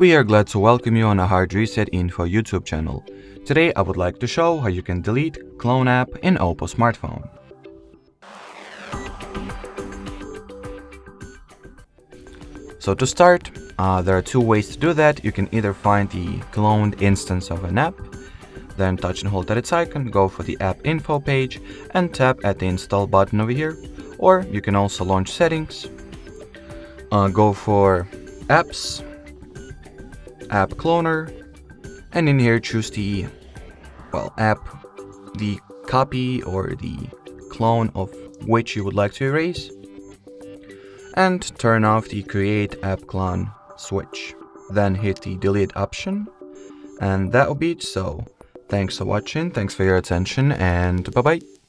We are glad to welcome you on a HardReset.Info YouTube channel. Today I would like to show how you can delete clone app in OPPO smartphone. So to start, there are two ways to do that. You can either find the cloned instance of an app, then touch and hold at its icon, go for the app info page and tap at the install button over here. Or you can also launch settings, go for apps, app cloner, and in here choose the app, the copy or the clone of which you would like to erase, and turn off the create app clone switch. Then hit the delete option, and that will be it. So thanks for watching, thanks for your attention, and bye bye.